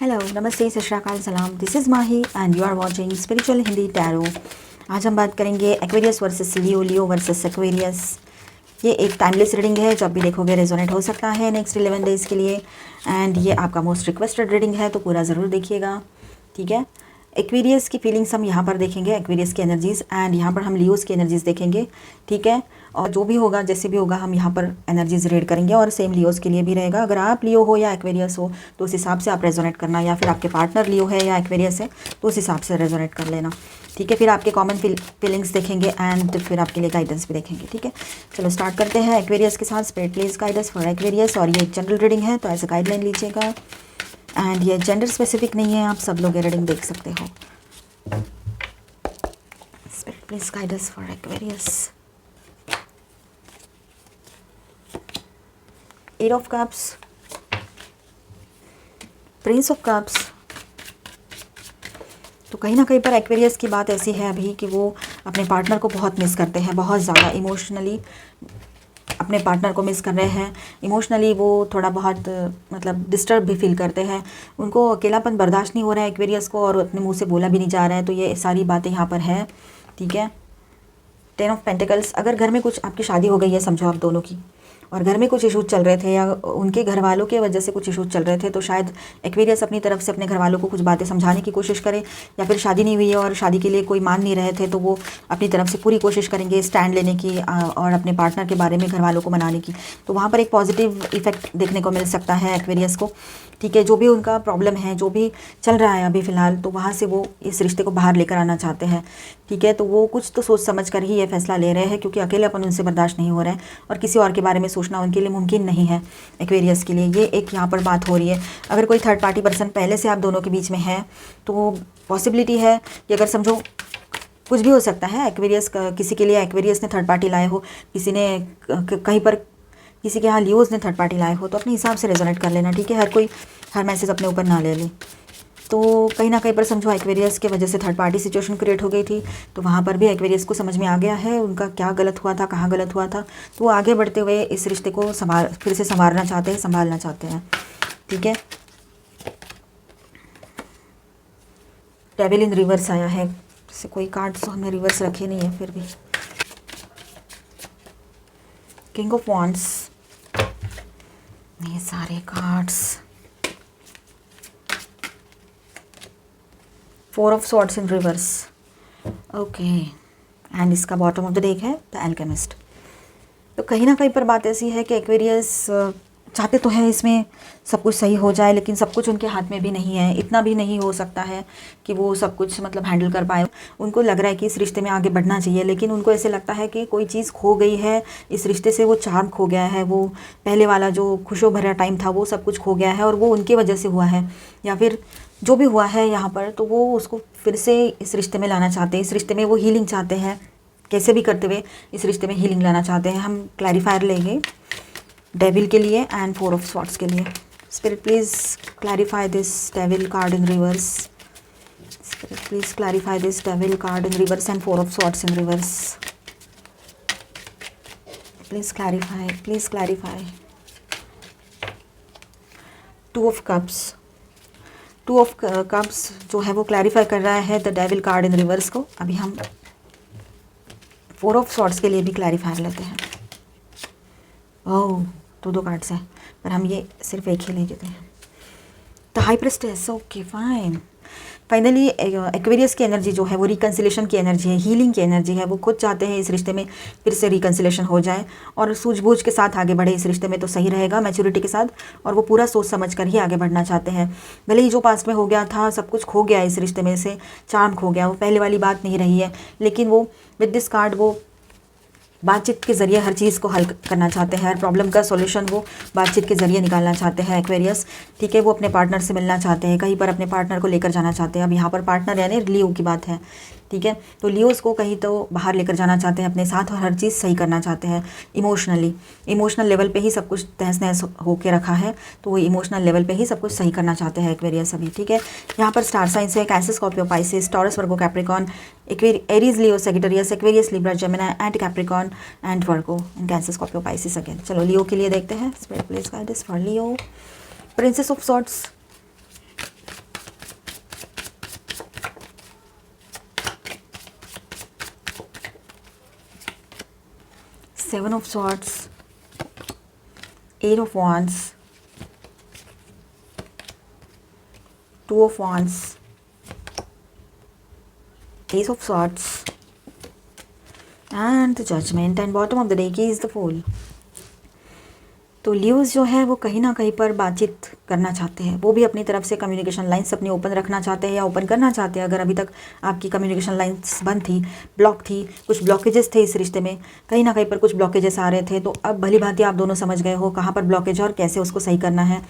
Hello, नमस्ते, सत श्री अकाल, सलाम। This is Mahi and you are watching spiritual Hindi tarot. आज हम बात करेंगे Aquarius versus Leo, Leo versus Aquarius. ये एक टाइमलेस रीडिंग है, जब भी देखोगे रेजोनेट हो सकता है नेक्स्ट 11 डेज़ के लिए। एंड ये आपका मोस्ट रिक्वेस्टेड रीडिंग है, तो पूरा ज़रूर देखिएगा, ठीक है। एक्वेरियस की फीलिंग्स हम यहाँ पर देखेंगे, एक्वेरियस की एनर्जीज़, एंड यहाँ पर हम लियोस की एनर्जीज़ देखेंगे, ठीक है। और जो भी होगा, जैसे भी होगा, हम यहाँ पर एनर्जीज रीड करेंगे, और सेम लियोस के लिए भी रहेगा। अगर आप लियो हो या एक्वेरियस हो तो उस हिसाब से आप रेजोनेट करना, या फिर आपके पार्टनर लियो है या एक्वेरियस है तो उस हिसाब से रेजोनेट कर लेना, ठीक है। फिर आपके कॉमन फीलिंग्स देखेंगे एंड फिर आपके लिए गाइडेंस भी देखेंगे, ठीक है। चलो स्टार्ट करते हैं एक्वेरियस के साथ। Spirit please guidance for Aquarius. और ये एक जनरल रीडिंग है, तो ऐसे गाइडलाइन लीजिएगा। एंड ये जेंडर स्पेसिफिक नहीं है, आप सब लोग ये रीडिंग देख सकते हो। Spirit please guidance for Aquarius. Eight of cups, prince of cups. तो कहीं ना कहीं पर एक्वेरियस की बात ऐसी है अभी कि वो अपने पार्टनर को बहुत मिस करते हैं, बहुत ज़्यादा इमोशनली अपने पार्टनर को मिस कर रहे हैं। इमोशनली वो थोड़ा बहुत मतलब डिस्टर्ब भी फील करते हैं। उनको अकेलापन बर्दाश्त नहीं हो रहा है एक्वेरियस को, और अपने मुंह से बोला भी नहीं जा रहा है। तो ये सारी बातें यहाँ पर है, ठीक है। 10 ऑफ पेंटिकल्स। अगर घर में कुछ आपकी शादी हो गई है, समझो आप दोनों की, और घर में कुछ इशूज़ चल रहे थे, या उनके घर वालों की वजह से कुछ इशूज़ चल रहे थे, तो शायद एक्वेरियस अपनी तरफ से अपने घर वालों को कुछ बातें समझाने की कोशिश करे। या फिर शादी नहीं हुई है और शादी के लिए कोई मान नहीं रहे थे, तो वो अपनी तरफ से पूरी कोशिश करेंगे स्टैंड लेने की और अपने पार्टनर के बारे में घर वालों को मनाने की। तो वहाँ पर एक पॉजिटिव इफेक्ट देखने को मिल सकता है एक्वेरियस को, ठीक है। जो भी उनका प्रॉब्लम है, जो भी चल रहा है अभी फ़िलहाल, तो वहाँ से वो इस रिश्ते को बाहर लेकर आना चाहते हैं, ठीक है। तो वो कुछ तो सोच समझ कर ही ये फैसला ले रहे हैं, क्योंकि अकेलेपन उनसे बर्दाश्त नहीं हो रहा है, और किसी और के बारे में सोचना उनके लिए मुमकिन नहीं है एक्वेरियस के लिए। ये एक यहाँ पर बात हो रही है। अगर कोई थर्ड पार्टी पर्सन पहले से आप दोनों के बीच में है, तो पॉसिबिलिटी है कि अगर समझो कुछ भी हो सकता है। एक्वेरियस किसी के लिए एक्वेरियस ने थर्ड पार्टी लाए हो, किसी ने कहीं पर किसी के यहाँ लियोज ने थर्ड पार्टी लाए हो, तो अपने हिसाब से रेजोनेट कर लेना, ठीक है। हर कोई हर मैसेज अपने ऊपर ना ले ले। तो कहीं ना कहीं पर समझो एक्वेरियस के वजह से थर्ड पार्टी सिचुएशन क्रिएट हो गई थी, तो वहाँ पर भी एक्वेरियस को समझ में आ गया है उनका क्या गलत हुआ था, कहाँ गलत हुआ था। तो वो आगे बढ़ते हुए इस रिश्ते को फिर से संवारना चाहते हैं, संभालना चाहते हैं, ठीक है। डेविल इन रिवर्स आया है, जैसे कोई कार्ड्स तो हमने रिवर्स रखे नहीं है, फिर भी किंग ऑफ वॉन्ड्स, ये सारे cards, 4 of swords in reverse, okay. And इसका बॉटम ऑफ द डेक है द अल्केमिस्ट। तो कहीं ना कहीं पर बात ऐसी है कि एक्वेरियस चाहते तो हैं इसमें सब कुछ सही हो जाए, लेकिन सब कुछ उनके हाथ में भी नहीं है। इतना भी नहीं हो सकता है कि वो सब कुछ मतलब हैंडल कर पाए। उनको लग रहा है कि इस रिश्ते में आगे बढ़ना चाहिए, लेकिन उनको ऐसे लगता है कि कोई चीज़ खो गई है इस रिश्ते से, वो चार्म खो गया है, वो पहले वाला जो खुशो भरा टाइम था वो सब कुछ खो गया है, और वो उनकी वजह से हुआ है, या फिर जो भी हुआ है यहाँ पर, तो वो उसको फिर से इस रिश्ते में लाना चाहते हैं। इस रिश्ते में वो हीलिंग चाहते हैं, कैसे भी करते हुए इस रिश्ते में हीलिंग लाना चाहते हैं। हम क्लैरिफायर लेंगे डेविल के लिए एंड 4 ऑफ स्वॉर्ड्स के लिए। Spirit please clarify this devil card in reverse. Spirit please clarify this devil card in reverse and 4 of swords in reverse. Please clarify, please clarify. 2 of cups, 2 of cups जो है वो clarify कर रहा है the devil card in reverse को। अभी हम 4 of swords के लिए भी क्लैरिफायर लेते हैं। ओह, दो कार्ड्स हैं, पर हम ये सिर्फ एक ही ले लेते हैं। The high priestess, okay fine. Finally Aquarius की एनर्जी जो है वो रिकन्सिलेशन की एनर्जी है, हीलिंग की एनर्जी है। वो खुद चाहते हैं इस रिश्ते में फिर से रिकन्सिलेशन हो जाए, और सूझबूझ के साथ आगे बढ़े इस रिश्ते में, तो सही रहेगा, मैच्योरिटी के साथ। और वो पूरा सोच समझ कर ही आगे बढ़ना चाहते हैं। भले ही जो पास्ट में हो गया था, सब कुछ खो गया इस रिश्ते में से, चार्म खो गया, वो पहले वाली बात नहीं रही है, लेकिन वो विद दिस कार्ड वो बातचीत के ज़रिए हर चीज़ को हल करना चाहते हैं। हर प्रॉब्लम का सॉल्यूशन वो बातचीत के ज़रिए निकालना चाहते हैं एक्वेरियस, ठीक है। वो अपने पार्टनर से मिलना चाहते हैं, कहीं पर अपने पार्टनर को लेकर जाना चाहते हैं। अब यहाँ पर पार्टनर यानी लियो की बात है, ठीक है। तो लियोस को कहीं तो बाहर लेकर जाना चाहते हैं अपने साथ, और हर चीज़ सही करना चाहते हैं इमोशनली। इमोशनल लेवल पे ही सब कुछ तहस नहस होके रखा है, तो वो इमोशनल लेवल पे ही सब कुछ सही करना चाहते हैं एक्वेरियस अभी, ठीक है। यहाँ पर स्टार साइंस है cancer, Scorpio, Pisces, taurus, Virgo, Capricorn, Aries, Leo, Sagittarius, Aquarius, Libra, Gemini and Capricorn and Virgo and cancer, Scorpio, Pisces again. चलो लियो के लिए देखते हैं। Spirit please guide us for Leo. Princess of swords, 7 of Swords, 8 of Wands, 2 of Wands, Ace of Swords and the Judgment, and bottom of the deck is the Fool. तो Leos जो है वो कहीं ना कहीं पर बातचीत करना चाहते हैं, वो भी अपनी तरफ से कम्युनिकेशन लाइंस अपनी ओपन रखना चाहते हैं या ओपन करना चाहते हैं। अगर अभी तक आपकी कम्युनिकेशन लाइंस बंद थी, ब्लॉक थी, कुछ ब्लॉकेजेस थे इस रिश्ते में, कहीं ना कहीं पर कुछ ब्लॉकेजेस आ रहे थे, तो अब भली भांति आप दोनों समझ गए हो कहाँ पर ब्लॉकेज है और कैसे उसको सही करना है।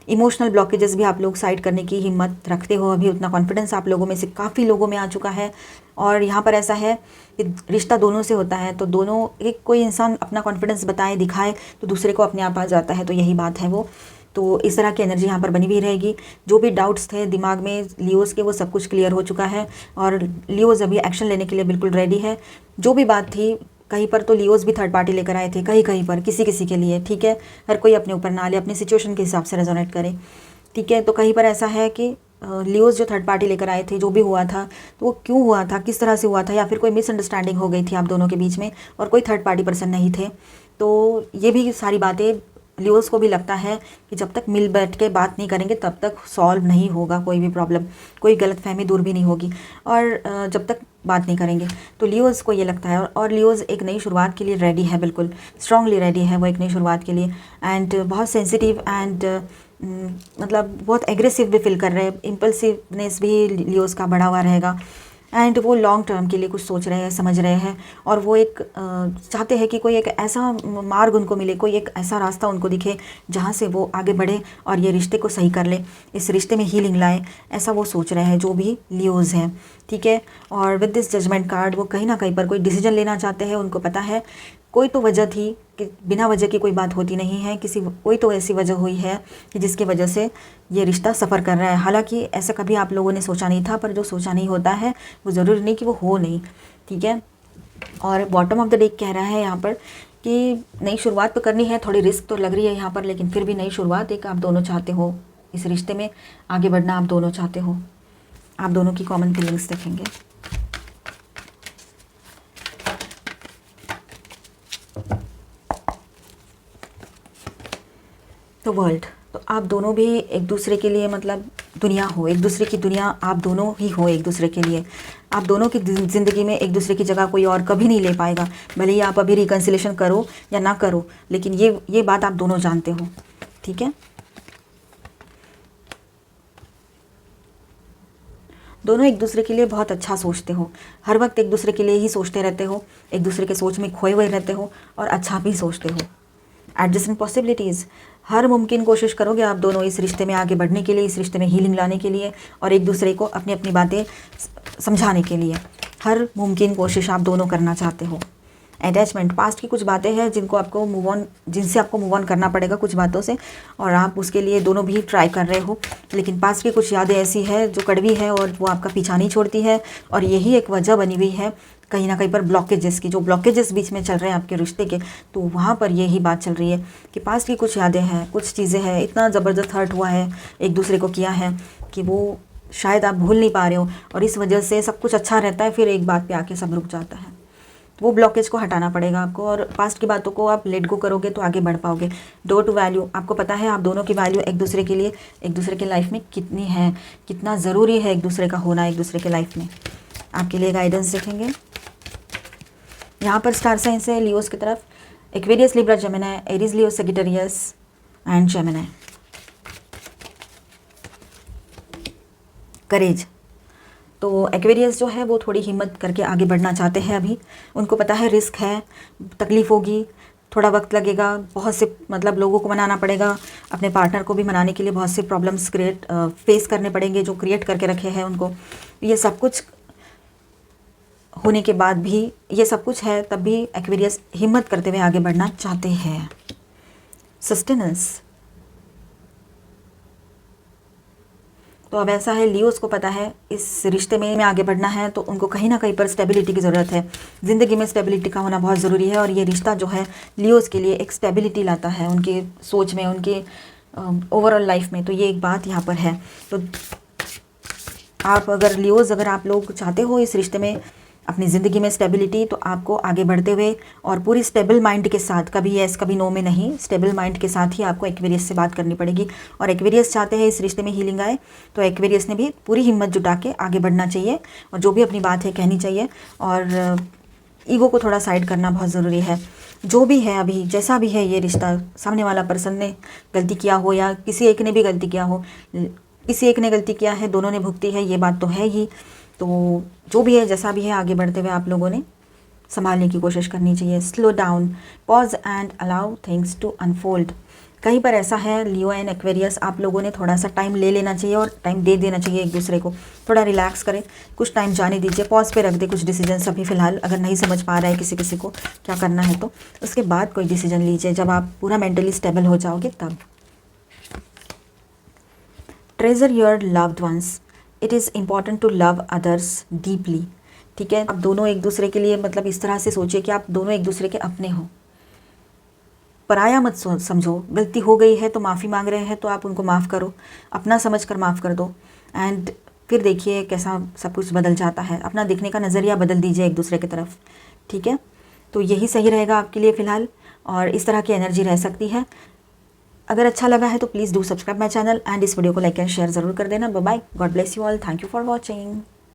इमोशनल ब्लॉकेजेस भी आप लोग साइड करने की हिम्मत रखते हो, अभी उतना कॉन्फिडेंस आप लोगों में से काफ़ी लोगों में आ चुका है। और यहाँ पर ऐसा है कि रिश्ता दोनों से होता है, तो दोनों एक कोई इंसान अपना कॉन्फिडेंस बताए दिखाए तो दूसरे को अपने आप आ जाता है, तो यही बात है वो। तो इस तरह की एनर्जी यहाँ पर बनी हुई रहेगी। जो भी डाउट्स थे दिमाग में लियोज़ के, वो सब कुछ क्लियर हो चुका है और लियोज़ अभी एक्शन लेने के लिए बिल्कुल रेडी है। जो भी बात थी, कहीं पर तो लियोज़ भी थर्ड पार्टी लेकर आए थे, कहीं कहीं पर किसी किसी के लिए, ठीक है, हर कोई अपने ऊपर ना ले, अपनी सिचुएशन के हिसाब से रेजोनेट करे, ठीक है। तो कहीं पर ऐसा है कि लियोज़ जो थर्ड पार्टी लेकर आए थे, जो भी हुआ था तो वो क्यों हुआ था, किस तरह से हुआ था, या फिर कोई मिसअंडरस्टैंडिंग हो गई थी आप दोनों के बीच में और कोई थर्ड पार्टी पर्सन नहीं थे। तो ये भी सारी बातें लियोज़ को भी लगता है कि जब तक मिल बैठ के बात नहीं करेंगे तब तक सॉल्व नहीं होगा कोई भी प्रॉब्लम, कोई गलतफहमी दूर भी नहीं होगी, और जब तक बात नहीं करेंगे। तो लियोज़ को ये लगता है, और लियोज़ एक नई शुरुआत के लिए रेडी है, बिल्कुल स्ट्रांगली रेडी है वो एक नई शुरुआत के लिए। एंड बहुत सेंसिटिव एंड मतलब बहुत एग्रेसिव भी फील कर रहे हैं, इम्पल्सिवनेस भी लियोज़ का बढ़ा हुआ रहेगा। एंड वो लॉन्ग टर्म के लिए कुछ सोच रहे हैं, समझ रहे हैं, और वो एक चाहते हैं कि कोई एक ऐसा मार्ग उनको मिले, कोई एक ऐसा रास्ता उनको दिखे जहाँ से वो आगे बढ़े और ये रिश्ते को सही कर ले, इस रिश्ते में हीलिंग लाए, ऐसा वो सोच रहे हैं जो भी लियोज़ हैं, ठीक है। और विद दिस जजमेंट कार्ड वो कहीं ना कहीं पर कोई डिसीजन लेना चाहते हैं। उनको पता है कोई तो वजह थी कि बिना वजह की कोई बात होती नहीं है, कोई तो ऐसी वजह हुई है कि जिसकी वजह से ये रिश्ता सफ़र कर रहा है। हालांकि ऐसा कभी आप लोगों ने सोचा नहीं था, पर जो सोचा नहीं होता है वो ज़रूरी नहीं कि वो हो नहीं, ठीक है। और बॉटम ऑफ द डेक कह रहा है यहाँ पर कि नई शुरुआत तो करनी है, थोड़ी रिस्क तो लग रही है यहाँ पर, लेकिन फिर भी नई शुरुआत एक आप दोनों चाहते हो, इस रिश्ते में आगे बढ़ना आप दोनों चाहते हो। आप दोनों की कॉमन फीलिंग्स देखेंगे। तो वर्ल्ड, तो आप दोनों भी एक दूसरे के लिए मतलब दुनिया हो, एक दूसरे की दुनिया आप दोनों ही हो एक दूसरे के लिए। आप दोनों की ज़िंदगी में एक दूसरे की जगह कोई और कभी नहीं ले पाएगा, भले ही आप अभी रिकन्सिलेशन करो या ना करो, लेकिन ये बात आप दोनों जानते हो, ठीक है। दोनों एक दूसरे के लिए बहुत अच्छा सोचते हो, हर वक्त एक दूसरे के लिए ही सोचते रहते हो, एक दूसरे के सोच में खोए हुए रहते हो और अच्छा भी सोचते हो। एडजस्टेंट पॉसिबिलिटीज़, हर मुमकिन कोशिश करोगे आप दोनों इस रिश्ते में आगे बढ़ने के लिए, इस रिश्ते में हीलिंग लाने के लिए और एक दूसरे को अपनी अपनी बातें समझाने के लिए हर मुमकिन कोशिश आप दोनों करना चाहते हो। अटैचमेंट, पास्ट की कुछ बातें हैं जिनसे आपको मूव ऑन करना पड़ेगा कुछ बातों से, और आप उसके लिए दोनों भी ट्राई कर रहे हो, लेकिन पास्ट की कुछ यादें ऐसी है जो कड़वी है और वो आपका पीछा नहीं छोड़ती है, और यही एक वजह बनी हुई है कहीं ना कहीं पर ब्लॉकेजेस की, जो ब्लॉकेजेस बीच में चल रहे हैं आपके रिश्ते के, तो वहाँ पर यही बात चल रही है कि पास्ट की कुछ यादें हैं, कुछ चीज़ें हैं, इतना ज़बरदस्त हर्ट हुआ है एक दूसरे को किया है कि वो शायद आप भूल नहीं पा रहे हो, और इस वजह से सब कुछ अच्छा रहता है, फिर एक बात पे आके सब रुक जाता है। वो ब्लॉकेज को हटाना पड़ेगा आपको, और पास्ट की बातों को आप लेट गो करोगे तो आगे बढ़ पाओगे। डोर टू वैल्यू, आपको पता है आप दोनों की वैल्यू एक दूसरे के लिए, एक दूसरे के लाइफ में कितनी है, कितना ज़रूरी है एक दूसरे का होना एक दूसरे के लाइफ में। आपके लिए गाइडेंस देखेंगे यहाँ पर। स्टार साइंस है लियोस की तरफ, Aquarius, Libra, Gemini, Aries, Leo, Sagittarius and Gemini. Courage, तो एक्वेरियस जो है वो थोड़ी हिम्मत करके आगे बढ़ना चाहते हैं अभी। उनको पता है रिस्क है, तकलीफ़ होगी, थोड़ा वक्त लगेगा, बहुत से मतलब लोगों को मनाना पड़ेगा, अपने पार्टनर को भी मनाने के लिए बहुत से प्रॉब्लम्स फेस करने पड़ेंगे जो क्रिएट करके रखे हैं उनको। ये सब कुछ होने के बाद भी, ये सब कुछ है तब भी एक्वेरियस हिम्मत करते हुए आगे बढ़ना चाहते हैं। सस्टेनेंस, तो अब ऐसा है लियोस को पता है इस रिश्ते में आगे बढ़ना है तो उनको कहीं ना कहीं पर स्टेबिलिटी की ज़रूरत है। ज़िंदगी में स्टेबिलिटी का होना बहुत ज़रूरी है, और ये रिश्ता जो है लियोस के लिए एक स्टेबिलिटी लाता है उनके सोच में, उनके ओवरऑल लाइफ में। तो ये एक बात यहाँ पर है। तो आप अगर लियोस, अगर आप लोग चाहते हो इस रिश्ते में अपनी ज़िंदगी में स्टेबिलिटी, तो आपको आगे बढ़ते हुए और पूरी स्टेबल माइंड के साथ, कभी येस कभी नो में नहीं, स्टेबल माइंड के साथ ही आपको एक्वेरियस से बात करनी पड़ेगी। और एक्वेरियस चाहते हैं इस रिश्ते में हीलिंग आए, तो एक्वेरियस ने भी पूरी हिम्मत जुटा के आगे बढ़ना चाहिए और जो भी अपनी बात है कहनी चाहिए। और ईगो को थोड़ा साइड करना बहुत ज़रूरी है। जो भी है अभी, जैसा भी है ये रिश्ता, सामने वाला पर्सन ने गलती किया हो या किसी एक ने भी गलती किया हो, किसी एक ने गलती किया है, दोनों ने भुगती है, ये बात तो है ही। तो जो भी है, जैसा भी है, आगे बढ़ते हुए आप लोगों ने संभालने की कोशिश करनी चाहिए। Slow down, pause and allow things to unfold. कहीं पर ऐसा है लियो एंड एक्वेरियस, आप लोगों ने थोड़ा सा टाइम ले लेना चाहिए और टाइम दे देना चाहिए एक दूसरे को। थोड़ा रिलैक्स करें, कुछ टाइम जाने दीजिए, पॉज पे रख दे कुछ डिसीजन अभी फ़िलहाल। अगर नहीं समझ पा रहा है किसी किसी को क्या करना है, तो उसके बाद कोई डिसीजन लीजिए जब आप पूरा मेंटली स्टेबल हो जाओगे तब। Treasure your loved ones, it is important to love others deeply. ठीक है, आप दोनों एक दूसरे के लिए, मतलब इस तरह से सोचिए कि आप दोनों एक दूसरे के अपने हो, पराया मत समझो। गलती हो गई है तो माफ़ी मांग रहे हैं तो आप उनको माफ़ करो, अपना समझ कर माफ़ कर दो। एंड फिर देखिए कैसा सब कुछ बदल जाता है। अपना देखने का नज़रिया बदल दीजिए एक दूसरे की तरफ। ठीक है, तो यही सही रहेगा आपके लिए फ़िलहाल, और इस तरह की एनर्जी रह सकती है। अगर अच्छा लगा है तो please do subscribe my channel and इस वीडियो को लाइक एंड शेयर ज़रूर कर देना। Bye bye, God bless you all, thank you for watching.